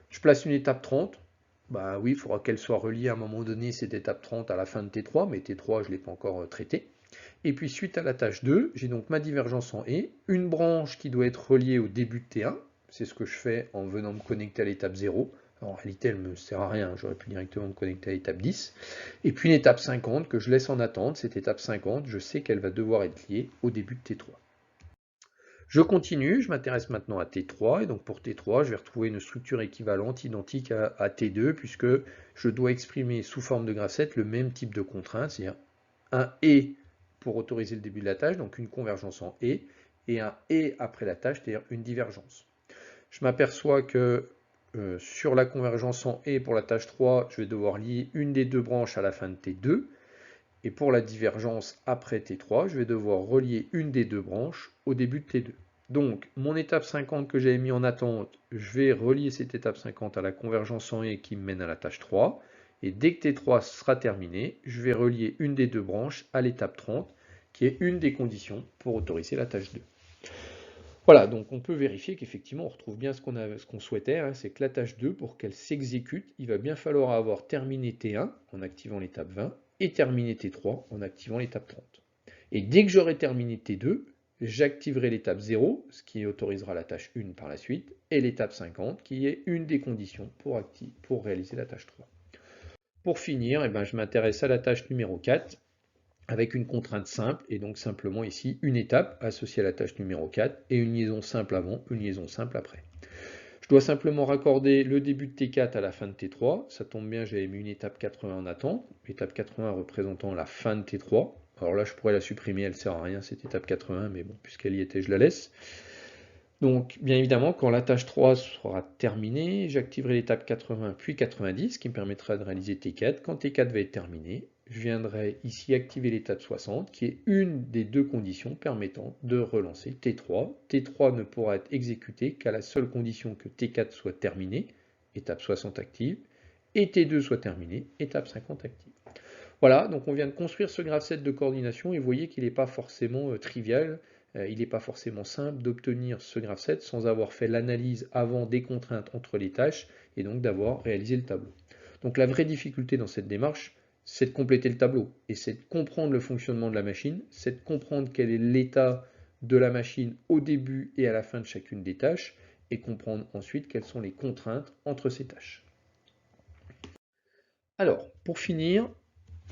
A: Je place une étape 30, bah oui, il faudra qu'elle soit reliée à un moment donné, cette étape 30 à la fin de T3, mais T3 je ne l'ai pas encore traité. Et puis suite à la tâche 2, j'ai donc ma divergence en et, une branche qui doit être reliée au début de T1, c'est ce que je fais en venant me connecter à l'étape 0, en réalité elle ne me sert à rien, j'aurais pu directement me connecter à l'étape 10, et puis une étape 50 que je laisse en attente, cette étape 50, je sais qu'elle va devoir être liée au début de T3. Je continue, je m'intéresse maintenant à T3, et donc pour T3, je vais retrouver une structure équivalente, identique à T2, puisque je dois exprimer sous forme de graph set le même type de contrainte, c'est-à-dire un et pour autoriser le début de la tâche, donc une convergence en et un et après la tâche, c'est-à-dire une divergence. Je m'aperçois que sur la convergence en et pour la tâche 3, je vais devoir lier une des deux branches à la fin de T2, et pour la divergence après T3, je vais devoir relier une des deux branches au début de T2. Donc, mon étape 50 que j'avais mis en attente, je vais relier cette étape 50 à la convergence en et qui me mène à la tâche 3. Et dès que T3 sera terminé, je vais relier une des deux branches à l'étape 30, qui est une des conditions pour autoriser la tâche 2. Voilà, donc on peut vérifier qu'effectivement on retrouve bien ce qu'on souhaitait, c'est que la tâche 2, pour qu'elle s'exécute, il va bien falloir avoir terminé T1 en activant l'étape 20 et terminé T3 en activant l'étape 30. Et dès que j'aurai terminé T2, j'activerai l'étape 0, ce qui autorisera la tâche 1 par la suite, et l'étape 50, qui est une des conditions pour réaliser la tâche 3. Pour finir, je m'intéresse à la tâche numéro 4, avec une contrainte simple, et donc simplement ici une étape associée à la tâche numéro 4, et une liaison simple avant, une liaison simple après. Je dois simplement raccorder le début de T4 à la fin de T3, ça tombe bien, j'avais mis une étape 80 en attente, l'étape 80 représentant la fin de T3, alors là je pourrais la supprimer, elle ne sert à rien cette étape 80, mais bon, puisqu'elle y était, je la laisse. Donc, bien évidemment, quand la tâche 3 sera terminée, j'activerai l'étape 80 puis 90, qui me permettra de réaliser T4. Quand T4 va être terminé, je viendrai ici activer l'étape 60, qui est une des deux conditions permettant de relancer T3. T3 ne pourra être exécuté qu'à la seule condition que T4 soit terminé, étape 60 active, et T2 soit terminé, étape 50 active. Voilà, donc on vient de construire ce graph set de coordination et vous voyez qu'il n'est pas forcément trivial. il n'est pas forcément simple d'obtenir ce graph set sans avoir fait l'analyse avant des contraintes entre les tâches et donc d'avoir réalisé le tableau. Donc la vraie difficulté dans cette démarche, c'est de compléter le tableau et c'est de comprendre le fonctionnement de la machine, c'est de comprendre quel est l'état de la machine au début et à la fin de chacune des tâches et comprendre ensuite quelles sont les contraintes entre ces tâches. Alors, pour finir,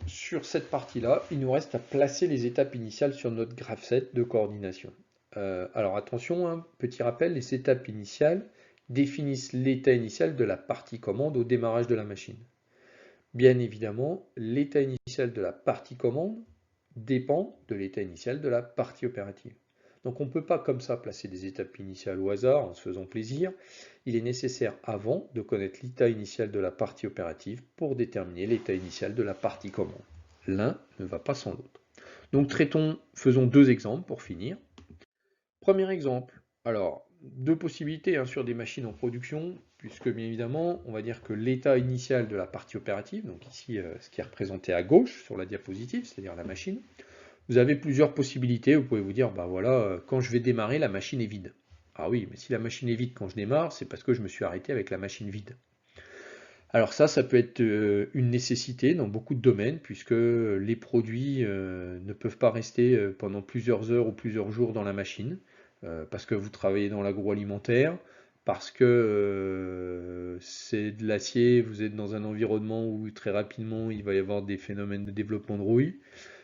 A: sur cette partie-là, il nous reste à placer les étapes initiales sur notre graph set de coordination. Alors attention, hein, petit rappel, les étapes initiales définissent l'état initial de la partie commande au démarrage de la machine. Bien évidemment, l'état initial de la partie commande dépend de l'état initial de la partie opérative. Donc on ne peut pas comme ça placer des étapes initiales au hasard en se faisant plaisir. Il est nécessaire avant de connaître l'état initial de la partie opérative pour déterminer l'état initial de la partie commande. L'un ne va pas sans l'autre. Donc faisons deux exemples pour finir. Premier exemple, alors deux possibilités sur des machines en production, puisque bien évidemment, on va dire que l'état initial de la partie opérative, donc ici ce qui est représenté à gauche sur la diapositive, c'est-à-dire la machine, vous avez plusieurs possibilités. Vous pouvez vous dire, bah voilà, quand je vais démarrer, la machine est vide. Ah oui, mais si la machine est vide quand je démarre, c'est parce que je me suis arrêté avec la machine vide. Alors ça peut être une nécessité dans beaucoup de domaines, puisque les produits ne peuvent pas rester pendant plusieurs heures ou plusieurs jours dans la machine, parce que vous travaillez dans l'agroalimentaire, parce que c'est de l'acier, vous êtes dans un environnement où très rapidement il va y avoir des phénomènes de développement de rouille.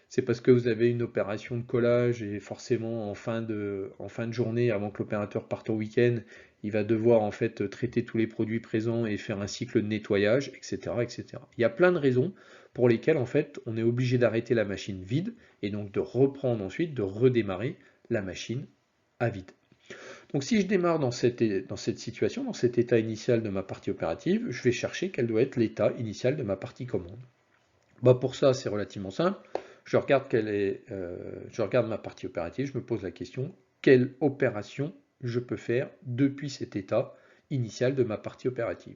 A: C'est parce que vous avez une opération de collage et forcément en fin de journée, avant que l'opérateur parte au week-end, il va devoir en fait traiter tous les produits présents et faire un cycle de nettoyage, etc., etc. Il y a plein de raisons pour lesquelles en fait on est obligé d'arrêter la machine vide et donc de reprendre ensuite, de redémarrer la machine à vide. Donc si je démarre dans cette situation, dans cet état initial de ma partie opérative, je vais chercher quel doit être l'état initial de ma partie commande. Bah pour ça, c'est relativement simple. Je regarde ma partie opérative, je me pose la question, quelle opération je peux faire depuis cet état initial de ma partie opérative.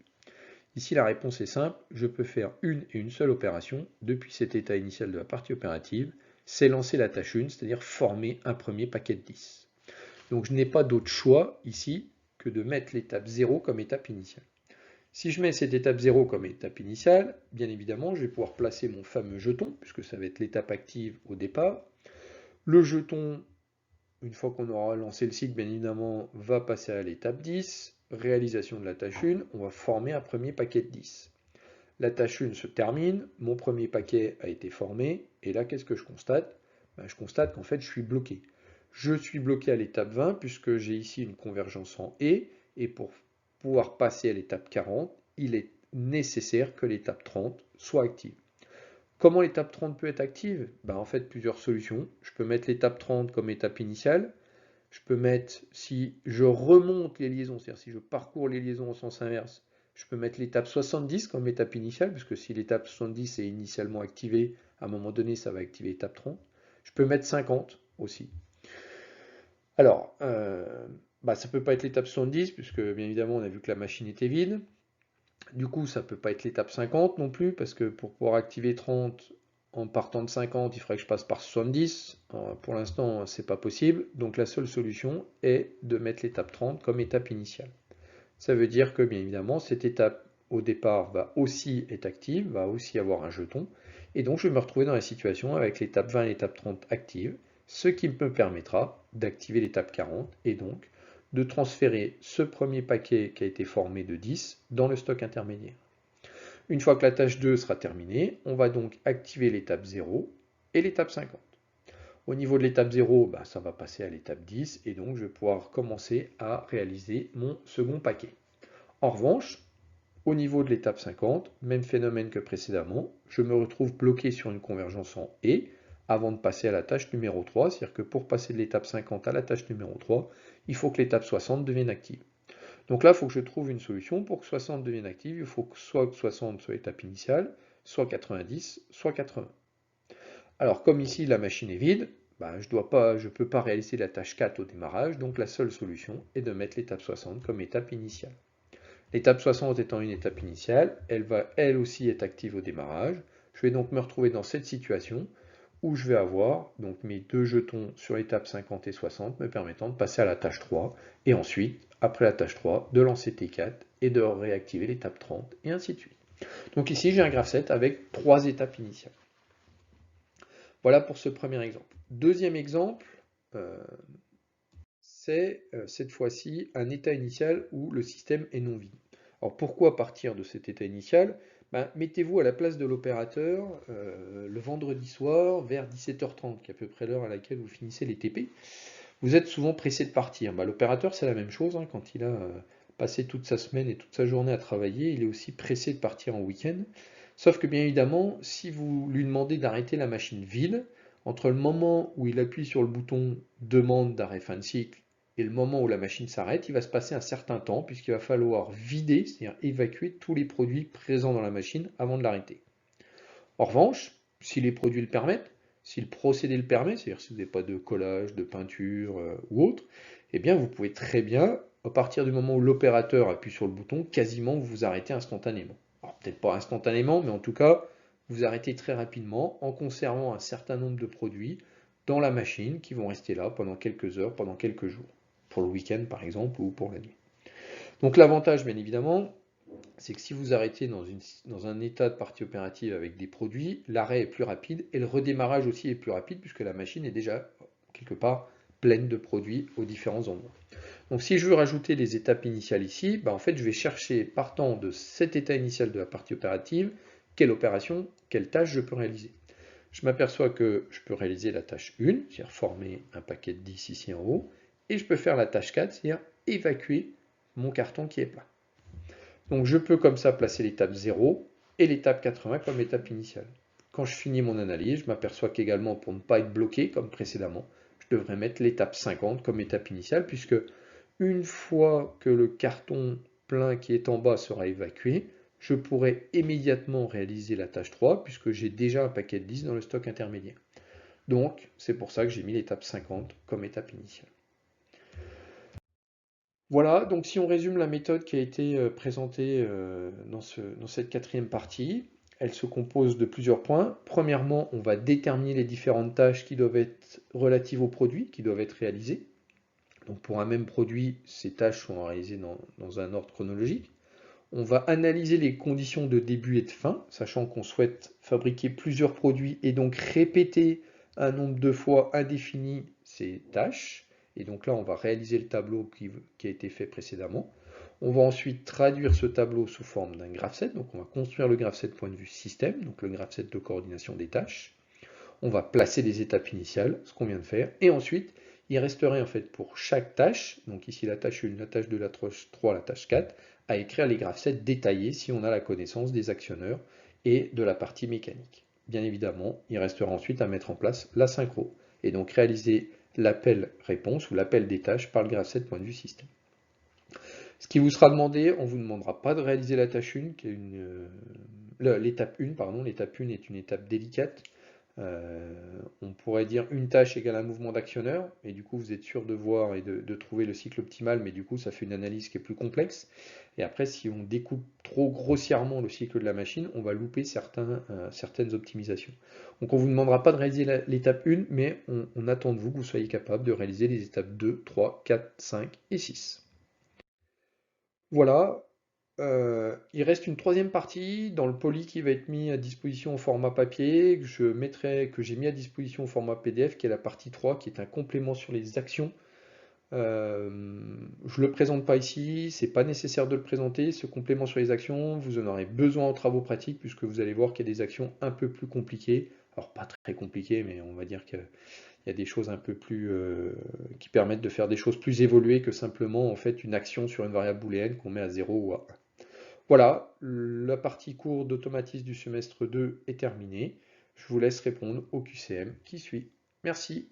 A: Ici, la réponse est simple, je peux faire une et une seule opération depuis cet état initial de la partie opérative, c'est lancer la tâche 1, c'est-à-dire former un premier paquet de 10. Donc je n'ai pas d'autre choix ici que de mettre l'étape 0 comme étape initiale. Si je mets cette étape 0 comme étape initiale, bien évidemment, je vais pouvoir placer mon fameux jeton, puisque ça va être l'étape active au départ. Le jeton, une fois qu'on aura lancé le cycle, bien évidemment, va passer à l'étape 10. Réalisation de la tâche 1, on va former un premier paquet de 10. La tâche 1 se termine, mon premier paquet a été formé, et là, qu'est-ce que je constate? Je constate qu'en fait, je suis bloqué. Je suis bloqué à l'étape 20, puisque j'ai ici une convergence en et pour pouvoir passer à l'étape 40, il est nécessaire que l'étape 30 soit active. Comment l'étape 30 peut être active? En fait, plusieurs solutions. Je peux mettre l'étape 30 comme étape initiale. Je peux mettre, si je remonte les liaisons, c'est-à-dire si je parcours les liaisons en sens inverse, je peux mettre l'étape 70 comme étape initiale, puisque si l'étape 70 est initialement activée, à un moment donné, ça va activer l'étape 30. Je peux mettre 50 aussi. Alors, ça ne peut pas être l'étape 70, puisque bien évidemment, on a vu que la machine était vide. Du coup, ça ne peut pas être l'étape 50 non plus, parce que pour pouvoir activer 30 en partant de 50, il faudrait que je passe par 70. Pour l'instant, ce n'est pas possible. Donc la seule solution est de mettre l'étape 30 comme étape initiale. Ça veut dire que, bien évidemment, cette étape au départ va aussi être active, va aussi avoir un jeton. Et donc, je vais me retrouver dans la situation avec l'étape 20 et l'étape 30 actives, ce qui me permettra d'activer l'étape 40 et donc de transférer ce premier paquet qui a été formé de 10 dans le stock intermédiaire. Une fois que la tâche 2 sera terminée, on va donc activer l'étape 0 et l'étape 50. Au niveau de l'étape 0, ça va passer à l'étape 10 et donc je vais pouvoir commencer à réaliser mon second paquet. En revanche, au niveau de l'étape 50, même phénomène que précédemment, je me retrouve bloqué sur une convergence en et avant de passer à la tâche numéro 3, c'est-à-dire que pour passer de l'étape 50 à la tâche numéro 3, il faut que l'étape 60 devienne active. Donc là, il faut que je trouve une solution. Pour que 60 devienne active, il faut que soit 60 soit l'étape initiale, soit 90, soit 80. Alors comme ici la machine est vide, je ne peux pas réaliser la tâche 4 au démarrage, donc la seule solution est de mettre l'étape 60 comme étape initiale. L'étape 60 étant une étape initiale, elle va elle aussi être active au démarrage. Je vais donc me retrouver dans cette situation où je vais avoir donc mes deux jetons sur l'étape 50 et 60 me permettant de passer à la tâche 3 et ensuite, après la tâche 3, de lancer T4 et de réactiver l'étape 30 et ainsi de suite. Donc ici, j'ai un graph set avec 3 étapes initiales. Voilà pour ce premier exemple. Deuxième exemple, c'est cette fois-ci un état initial où le système est non vide. Alors pourquoi partir de cet état initial? Mettez-vous à la place de l'opérateur le vendredi soir vers 17h30, qui est à peu près l'heure à laquelle vous finissez les TP. Vous êtes souvent pressé de partir. L'opérateur, c'est la même chose, hein, quand il a passé toute sa semaine et toute sa journée à travailler, il est aussi pressé de partir en week-end. Sauf que bien évidemment, si vous lui demandez d'arrêter la machine vide, entre le moment où il appuie sur le bouton demande d'arrêt fin de cycle et le moment où la machine s'arrête, il va se passer un certain temps puisqu'il va falloir vider, c'est-à-dire évacuer tous les produits présents dans la machine avant de l'arrêter. En revanche, si les produits le permettent, si le procédé le permet, c'est-à-dire si vous n'avez pas de collage, de peinture ou autre, eh bien vous pouvez très bien, à partir du moment où l'opérateur appuie sur le bouton, quasiment vous arrêtez instantanément. Alors peut-être pas instantanément, mais en tout cas, vous arrêtez très rapidement en conservant un certain nombre de produits dans la machine qui vont rester là pendant quelques heures, pendant quelques jours, pour le week-end par exemple ou pour la nuit. Donc l'avantage, bien évidemment, c'est que si vous arrêtez dans un état de partie opérative avec des produits, l'arrêt est plus rapide et le redémarrage aussi est plus rapide puisque la machine est déjà quelque part pleine de produits aux différents endroits. Donc si je veux rajouter les étapes initiales ici, en fait je vais chercher partant de cet état initial de la partie opérative, quelle opération, quelle tâche je peux réaliser. Je m'aperçois que je peux réaliser la tâche 1, c'est-à-dire former un paquet de 10 ici en haut, et je peux faire la tâche 4, c'est-à-dire évacuer mon carton qui est plein. Donc je peux comme ça placer l'étape 0 et l'étape 80 comme étape initiale. Quand je finis mon analyse, je m'aperçois qu'également pour ne pas être bloqué comme précédemment, je devrais mettre l'étape 50 comme étape initiale puisque une fois que le carton plein qui est en bas sera évacué, je pourrai immédiatement réaliser la tâche 3 puisque j'ai déjà un paquet de 10 dans le stock intermédiaire. Donc c'est pour ça que j'ai mis l'étape 50 comme étape initiale. Voilà, donc si on résume la méthode qui a été présentée dans cette quatrième partie, elle se compose de plusieurs points. Premièrement, on va déterminer les différentes tâches qui doivent être relatives au produit, qui doivent être réalisées. Donc pour un même produit, ces tâches sont réalisées dans un ordre chronologique. On va analyser les conditions de début et de fin, sachant qu'on souhaite fabriquer plusieurs produits et donc répéter un nombre de fois indéfini ces tâches. Et donc là, on va réaliser le tableau qui a été fait précédemment. On va ensuite traduire ce tableau sous forme d'un graph set. Donc on va construire le graph set point de vue système, donc le graph set de coordination des tâches. On va placer les étapes initiales, ce qu'on vient de faire. Et ensuite, il resterait en fait pour chaque tâche, donc ici la tâche 1, la tâche 2, la tâche 3, la tâche 4, à écrire les graph sets détaillés si on a la connaissance des actionneurs et de la partie mécanique. Bien évidemment, il restera ensuite à mettre en place la synchro et donc réaliser l'appel réponse ou l'appel des tâches par le graph set point de vue système. Ce qui vous sera demandé, on ne vous demandera pas de réaliser la tâche 1, qui est l'étape 1, pardon, l'étape 1 est une étape délicate. On pourrait dire une tâche égale un mouvement d'actionneur, et du coup vous êtes sûr de voir et de trouver le cycle optimal, mais du coup ça fait une analyse qui est plus complexe. Et après, si on découpe trop grossièrement le cycle de la machine, on va louper certaines optimisations. Donc on ne vous demandera pas de réaliser l'étape 1, mais on attend de vous que vous soyez capable de réaliser les étapes 2, 3, 4, 5 et 6. Voilà, il reste une troisième partie dans le poly qui va être mis à disposition au format papier, que j'ai mis à disposition au format PDF, qui est la partie 3, qui est un complément sur les actions. Je ne le présente pas ici, c'est pas nécessaire de le présenter. Ce complément sur les actions, vous en aurez besoin en travaux pratiques, puisque vous allez voir qu'il y a des actions un peu plus compliquées. Alors pas très compliquées, mais on va dire qu'il y a des choses un peu plus qui permettent de faire des choses plus évoluées que simplement en fait une action sur une variable booléenne qu'on met à 0 ou à 1. Voilà, la partie cours d'automatisme du semestre 2 est terminée. Je vous laisse répondre au QCM qui suit. Merci.